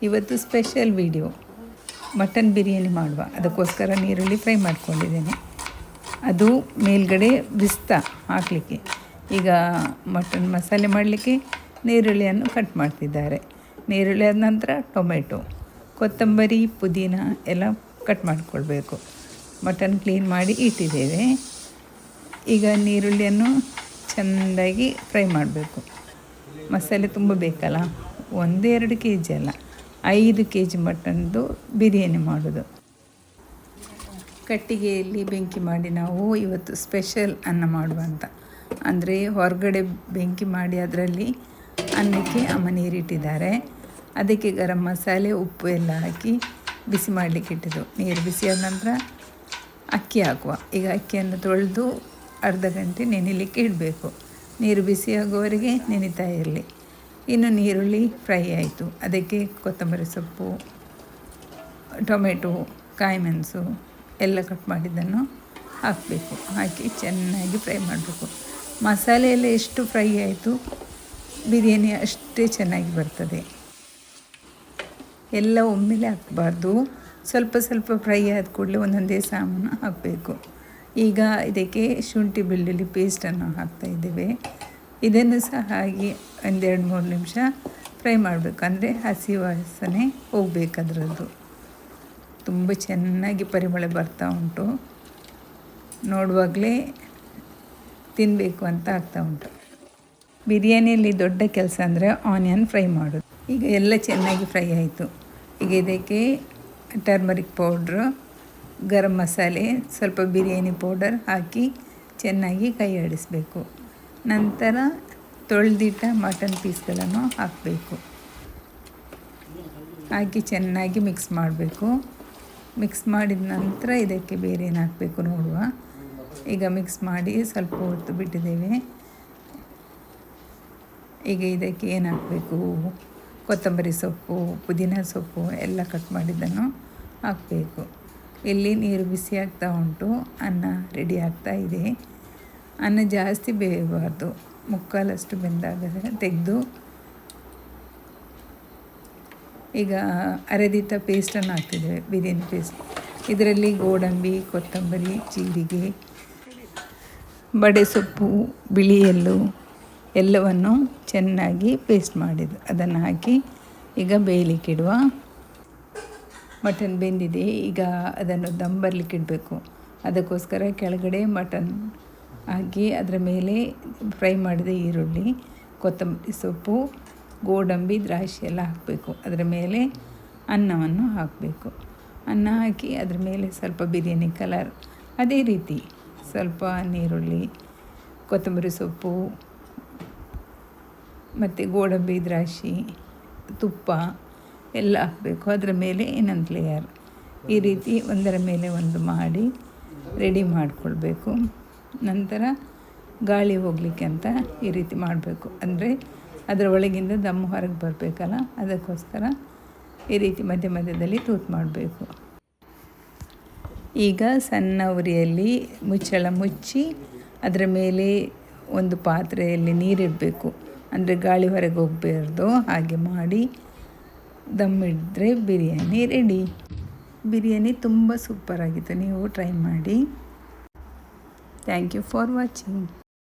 ಇವತ್ತು special video mutton biryani ಮಾಡುವ. ಅದಕ್ಕೋಸ್ಕರ ನೀರುಳ್ಳಿ ಫ್ರೈ ಮಾಡ್ಕೊಂಡಿದ್ದೇನೆ. ಅದು ಮೇಲ್ಗಡೆ ಬಿಸ್ತಾ ಹಾಕಲಿಕ್ಕೆ. ಈಗ ಮಟನ್ ಮಸಾಲೆ ಮಾಡಲಿಕ್ಕೆ ನೀರುಳ್ಳಿಯನ್ನು ಕಟ್ ಮಾಡ್ತಿದ್ದಾರೆ. ನೀರುಳ್ಳಿ ಆದ ನಂತರ ಟೊಮೆಟೊ, ಕೊತ್ತಂಬರಿ, ಪುದೀನ ಎಲ್ಲ ಕಟ್ ಮಾಡಿಕೊಳ್ಬೇಕು. ಮಟನ್ ಕ್ಲೀನ್ ಮಾಡಿ ಇಟ್ಟಿದ್ದೇವೆ. ಈಗ ನೀರುಳ್ಳಿಯನ್ನು ಚೆಂದಾಗಿ ಫ್ರೈ ಮಾಡಬೇಕು. ಮಸಾಲೆ ತುಂಬ ಬೇಕಲ್ಲ, 1-2 kg ಅಲ್ಲ, 5 kg ಮಟನ್ದು ಬಿರಿಯಾನಿ ಮಾಡೋದು. ಕಟ್ಟಿಗೆಯಲ್ಲಿ ಬೆಂಕಿ ಮಾಡಿ ನಾವು ಇವತ್ತು ಸ್ಪೆಷಲ್ ಅನ್ನ ಮಾಡುವ ಅಂತ. ಅಂದರೆ ಹೊರಗಡೆ ಬೆಂಕಿ ಮಾಡಿ ಅದರಲ್ಲಿ ಅನ್ನಕ್ಕೆ ಅಮ್ಮ ನೀರಿಟ್ಟಿದ್ದಾರೆ. ಅದಕ್ಕೆ ಗರಂ ಮಸಾಲೆ, ಉಪ್ಪು ಎಲ್ಲ ಹಾಕಿ ಬಿಸಿ ಮಾಡಲಿಕ್ಕೆ ಇಟ್ಟಿದ್ದು. ನೀರು ಬಿಸಿಯಾದ ನಂತರ ಅಕ್ಕಿ ಹಾಕುವ. ಈಗ ಅಕ್ಕಿಯನ್ನು ತೊಳೆದು ಅರ್ಧ ಗಂಟೆ ನೆನೆಯಲಿಕ್ಕೆ ಇಡಬೇಕು. ನೀರು ಬಿಸಿಯಾಗುವವರೆಗೆ ನೆನೀತಾ ಇರಲಿ. ಇನ್ನು ನೀರುಳ್ಳಿ ಫ್ರೈ ಆಯಿತು. ಅದಕ್ಕೆ ಕೊತ್ತಂಬರಿ ಸೊಪ್ಪು, ಟೊಮೆಟೊ, ಕಾಯಿ ಮೆಣಸು ಎಲ್ಲ ಕಟ್ ಮಾಡಿದ್ದನ್ನು ಹಾಕಬೇಕು. ಹಾಕಿ ಚೆನ್ನಾಗಿ ಫ್ರೈ ಮಾಡಬೇಕು. ಮಸಾಲೆ ಎಲ್ಲ ಎಷ್ಟು ಫ್ರೈ ಆಯಿತು ಬಿರಿಯಾನಿ ಅಷ್ಟೇ ಚೆನ್ನಾಗಿ ಬರ್ತದೆ. ಎಲ್ಲ ಒಮ್ಮೆಲೆ ಹಾಕಬಾರ್ದು. ಸ್ವಲ್ಪ ಸ್ವಲ್ಪ ಫ್ರೈ ಆದ ಕೂಡಲೇ ಒಂದೊಂದೇ ಸಾಮಾನು ಹಾಕಬೇಕು. ಈಗ ಇದಕ್ಕೆ ಶುಂಠಿ ಬೆಳ್ಳುಳ್ಳಿ ಪೇಸ್ಟನ್ನು ಹಾಕ್ತಾಯಿದ್ದೇವೆ. ಇದನ್ನು ಸಹ ಹಾಗೆ 1-2-3 ನಿಮಿಷ ಫ್ರೈ ಮಾಡಬೇಕು. ಅಂದರೆ ಹಸಿ ವಾಸನೆ ಹೋಗಬೇಕು ಅದರದ್ದು. ತುಂಬ ಚೆನ್ನಾಗಿ ಪರಿಮಳ ಬರ್ತಾ ಉಂಟು. ನೋಡುವಾಗಲೇ ತಿನ್ನಬೇಕು ಅಂತ ಆಗ್ತಾ ಉಂಟು. ಬಿರಿಯಾನಿಯಲ್ಲಿ ದೊಡ್ಡ ಕೆಲಸ ಅಂದರೆ ಆನಿಯನ್ ಫ್ರೈ ಮಾಡೋದು. ಈಗ ಎಲ್ಲ ಚೆನ್ನಾಗಿ ಫ್ರೈ ಆಯಿತು. ಈಗ ಇದಕ್ಕೆ ಟರ್ಮರಿಕ್ ಪೌಡ್ರು, ಗರಂ ಮಸಾಲೆ, ಸ್ವಲ್ಪ ಬಿರಿಯಾನಿ ಪೌಡರ್ ಹಾಕಿ ಚೆನ್ನಾಗಿ ಕೈ ಆಡಿಸಬೇಕು. ನಂತರ ತೊಳೆದಿಟ್ಟ ಮಟನ್ ಪೀಸ್ಗಳನ್ನು ಹಾಕಬೇಕು. ಹಾಕಿ ಚೆನ್ನಾಗಿ ಮಿಕ್ಸ್ ಮಾಡಬೇಕು. ಮಿಕ್ಸ್ ಮಾಡಿದ ನಂತರ ಇದಕ್ಕೆ ಬೇರೆ ಏನು ಹಾಕಬೇಕು ನೋಡುವ. ಈಗ ಮಿಕ್ಸ್ ಮಾಡಿ ಸ್ವಲ್ಪ ಹೊತ್ತು ಬಿಟ್ಟಿದ್ದೇವೆ. ಈಗ ಇದಕ್ಕೆ ಏನು ಹಾಕಬೇಕು, ಕೊತ್ತಂಬರಿ ಸೊಪ್ಪು, ಪುದೀನ ಸೊಪ್ಪು ಎಲ್ಲ ಕಟ್ ಮಾಡಿದ್ದನ್ನು ಹಾಕಬೇಕು. ಇಲ್ಲಿ ನೀರು ಬಿಸಿ ಆಗ್ತಾ ಉಂಟು. ಅನ್ನ ರೆಡಿ ಆಗ್ತಾ ಇದೆ. ಅನ್ನ ಜಾಸ್ತಿ ಬೇಯಬಾರ್ದು. ಮುಕ್ಕಾಲಷ್ಟು ಬೆಂದಾಗ ತೆಗೆದು ಈಗ ಅರೆದಿಟ್ಟ ಪೇಸ್ಟನ್ನು ಹಾಕ್ತಿದ್ದೇವೆ, ಬಿರಿಯಾನಿ ಪೇಸ್ಟ್. ಇದರಲ್ಲಿ ಗೋಡಂಬಿ, ಕೊತ್ತಂಬರಿ, ಜೀರಿಗೆ, ಬಡೆ ಸೊಪ್ಪು, ಬಿಳಿ ಎಳ್ಳು ಎಲ್ಲವನ್ನು ಚೆನ್ನಾಗಿ ಪೇಸ್ಟ್ ಮಾಡಿದ್ದು ಅದನ್ನು ಹಾಕಿ ಈಗ ಬೇಯಲಿಕ್ಕಿಡುವ. ಮಟನ್ ಬೆಂದಿದೆ. ಈಗ ಅದನ್ನು ದಮ್ ಬರಲಿಕ್ಕೆ ಇಡಬೇಕು. ಅದಕ್ಕೋಸ್ಕರ ಕೆಳಗಡೆ ಮಟನ್ ಹಾಕಿ ಅದರ ಮೇಲೆ ಫ್ರೈ ಮಾಡಿದ ಈರುಳ್ಳಿ, ಕೊತ್ತಂಬರಿ ಸೊಪ್ಪು, ಗೋಡಂಬಿ, ದ್ರಾಕ್ಷಿ ಎಲ್ಲ ಹಾಕಬೇಕು. ಅದರ ಮೇಲೆ ಅನ್ನವನ್ನು ಹಾಕಬೇಕು. ಅನ್ನ ಹಾಕಿ ಅದರ ಮೇಲೆ ಸ್ವಲ್ಪ ಬಿರಿಯಾನಿ ಕಲರ್, ಅದೇ ರೀತಿ ಸ್ವಲ್ಪ ನೀರುಳ್ಳಿ, ಕೊತ್ತಂಬರಿ ಸೊಪ್ಪು ಮತ್ತು ಗೋಡಂಬಿ, ದ್ರಾಕ್ಷಿ, ತುಪ್ಪ ಎಲ್ಲ ಹಾಕಬೇಕು. ಅದರ ಮೇಲೆ ಇನ್ನೊಂದು ಲೇಯರ್ ಈ ರೀತಿ ಒಂದರ ಮೇಲೆ ಒಂದು ಮಾಡಿ ರೆಡಿ ಮಾಡಿಕೊಳ್ಬೇಕು. ನಂತರ ಗಾಳಿ ಹೋಗಲಿಕ್ಕೆ ಅಂತ ಈ ರೀತಿ ಮಾಡಬೇಕು. ಅಂದರೆ ಅದರ ಒಳಗಿಂದ ದಮ್ಮು ಹೊರಗೆ ಬರಬೇಕಲ್ಲ, ಅದಕ್ಕೋಸ್ಕರ ಈ ರೀತಿ ಮಧ್ಯ ಮಧ್ಯದಲ್ಲಿ ತೂತು ಮಾಡಬೇಕು. ಈಗ ಸಣ್ಣ ಉರಿಯಲ್ಲಿ ಮುಚ್ಚಳ ಮುಚ್ಚಿ ಅದರ ಮೇಲೆ ಒಂದು ಪಾತ್ರೆಯಲ್ಲಿ ನೀರಿಡಬೇಕು. ಅಂದರೆ ಗಾಳಿ ಹೊರಗೆ ಹೋಗಬಾರ್ದು. ಹಾಗೆ ಮಾಡಿ ದಮ್ ಇಟ್ಟರೆ ಬಿರಿಯಾನಿ ರೆಡಿ. ಬಿರಿಯಾನಿ ತುಂಬ ಸೂಪರಾಗಿತ್ತು. ನೀವು ಟ್ರೈ ಮಾಡಿ. Thank you for watching.